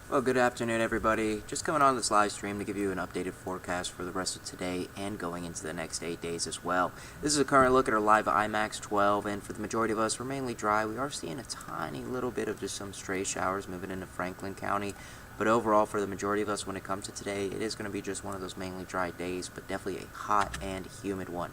Well, good afternoon, everybody. Just coming on this live stream to give you an updated forecast for the rest of today and going into the next 8 days as well. This is a current look at our live IMAX 12, and for the majority of us, we're mainly dry. We are seeing a tiny little bit of just some stray showers moving into Franklin County. But overall, for the majority of us, when it comes to today, it is going to be just one of those mainly dry days, but definitely a hot and humid one.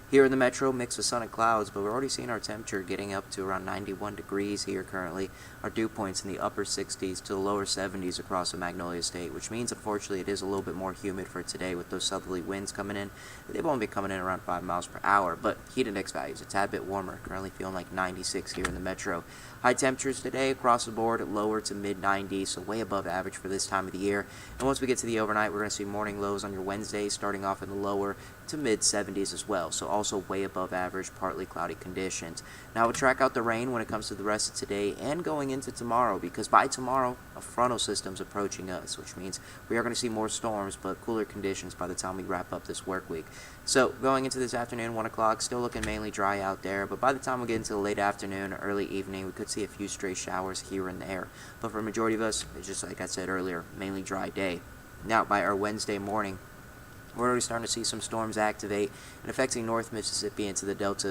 Here in the metro, mix of sun and clouds, but we're already seeing our temperature getting up to around 91 degrees here currently. Our dew points in the upper 60s to the lower 70s across the Magnolia State, which means, unfortunately, it is a little bit more humid for today with those southerly winds coming in. They've only been coming in around 5 miles per hour, but heat index values a tad bit warmer, currently feeling like 96 here in the metro. High temperatures today across the board, lower to mid-90s, so way above average for this time of the year. And once we get to the overnight, we're going to see morning lows on your Wednesday starting off in the lower to mid-70s as well, so also way above average, partly cloudy conditions. Now we'll track out the rain when it comes to the rest of today and going into tomorrow, because by tomorrow, a frontal system's approaching us, which means we are going to see more storms, but cooler conditions by the time we wrap up this work week. So going into this afternoon, 1 o'clock, still looking mainly dry out there, but by the time we get into the late afternoon, early evening, we could see a few stray showers here and there. But for a majority of us, it's just like I said earlier, mainly dry day. Now by our Wednesday morning, we're already starting to see some storms activate and affecting North Mississippi into the Delta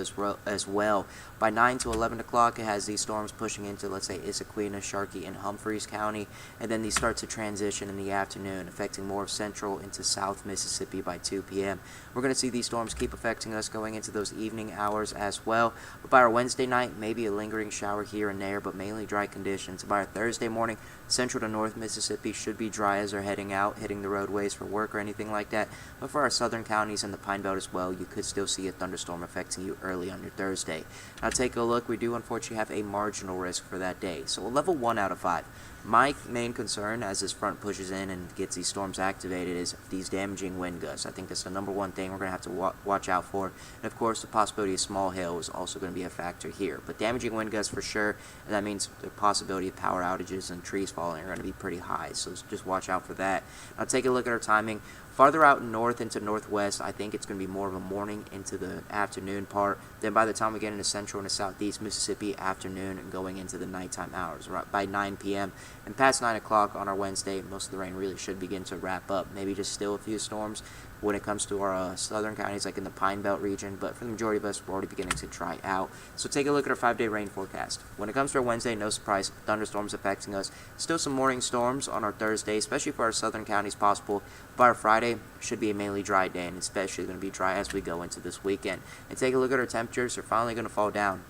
as well. By 9 to 11 o'clock, it has these storms pushing into, let's say, Issaquena, Sharkey, and Humphreys County, and then these start to transition in the afternoon, affecting more of central into South Mississippi by 2 p.m. We're going to see these storms keep affecting us going into those evening hours as well. But by our Wednesday night, maybe a lingering shower here and there, but mainly dry conditions. By our Thursday morning, central to North Mississippi should be dry as they're heading out, hitting the roadways for work or anything like that. But for our southern counties and the Pine Belt as well, you could still see a thunderstorm affecting you early on your Thursday. Now take a look. We do unfortunately have a marginal risk for that day. So a level 1 out of 5. My main concern as this front pushes in and gets these storms activated is these damaging wind gusts. I think that's the number one thing we're going to have to watch out for. And of course, the possibility of small hail is also going to be a factor here. But damaging wind gusts for sure, and that means the possibility of power outages and trees falling are going to be pretty high. So just watch out for that. Now take a look at our timing. Farther out north into northwest, I think it's going to be more of a morning into the afternoon part. Then by the time we get into central and southeast Mississippi, afternoon and going into the nighttime hours, right by 9 p.m. And past 9 o'clock on our Wednesday, most of the rain really should begin to wrap up. Maybe just still a few storms when it comes to our southern counties, like in the Pine Belt region. But for the majority of us, we're already beginning to dry out. So take a look at our 5-day rain forecast. When it comes to our Wednesday, no surprise, thunderstorms affecting us. Still some morning storms on our Thursday, especially for our southern counties possible. By our Friday, should be a mainly dry day, and especially going to be dry as we go into this weekend. And take a look at our temperatures. They're finally going to fall down.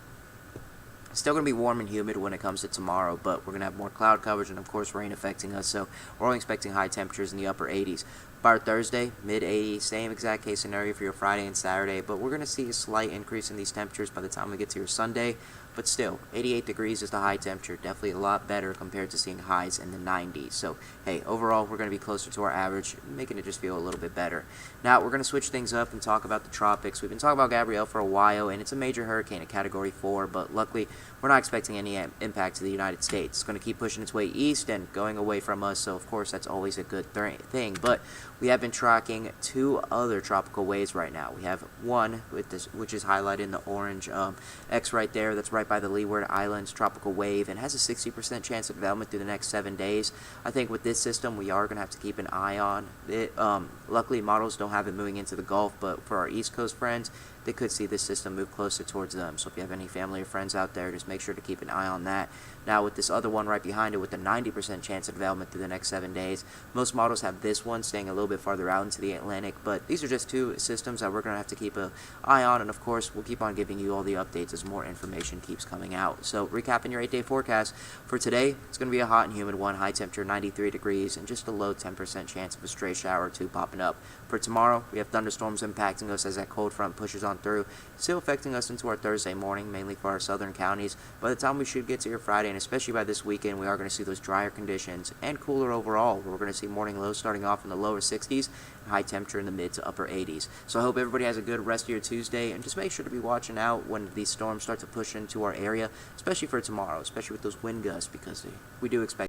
Still going to be warm and humid when it comes to tomorrow, but we're going to have more cloud coverage and, of course, rain affecting us. So we're only expecting high temperatures in the upper 80s. By our Thursday, mid-80s, same exact case scenario for your Friday and Saturday, but we're going to see a slight increase in these temperatures by the time we get to your Sunday. But still, 88 degrees is the high temperature, definitely a lot better compared to seeing highs in the 90s. So, hey, overall, we're going to be closer to our average, making it just feel a little bit better. Now, we're going to switch things up and talk about the tropics. We've been talking about Gabrielle for a while, and it's a major hurricane, a Category 4, but luckily, we're not expecting any impact to the United States. It's going to keep pushing its way east and going away from us, so of course, that's always a good thing. But we have been tracking 2 other tropical waves right now. We have one, with this, which is highlighted in the orange X right there, that's right by the Leeward Islands tropical wave, and has a 60% chance of development through the next 7 days. I think with this system, we are going to have to keep an eye on it. Luckily, models don't have it moving into the Gulf, but for our East Coast friends, they could see this system move closer towards them. So if you have any family or friends out there, just make sure to keep an eye on that. Now with this other one right behind it with a 90% chance of development through the next 7 days, most models have this one staying a little bit farther out into the Atlantic, but these are just 2 systems that we're going to have to keep an eye on, and of course we'll keep on giving you all the updates as more information keeps coming out. So recapping your 8-day forecast for today, it's going to be a hot and humid one, high temperature 93 degrees, and just a low 10% chance of a stray shower or 2 popping up. For tomorrow, we have thunderstorms impacting us as that cold front pushes on through, still affecting us into our Thursday morning, mainly for our southern counties. By the time we should get to your Friday, and especially by this weekend, we are going to see those drier conditions and cooler overall. We're going to see morning lows starting off in the lower 60s, and high temperature in the mid to upper 80s. So I hope everybody has a good rest of your Tuesday, and just make sure to be watching out when these storms start to push into our area, especially for tomorrow, especially with those wind gusts, because we do expect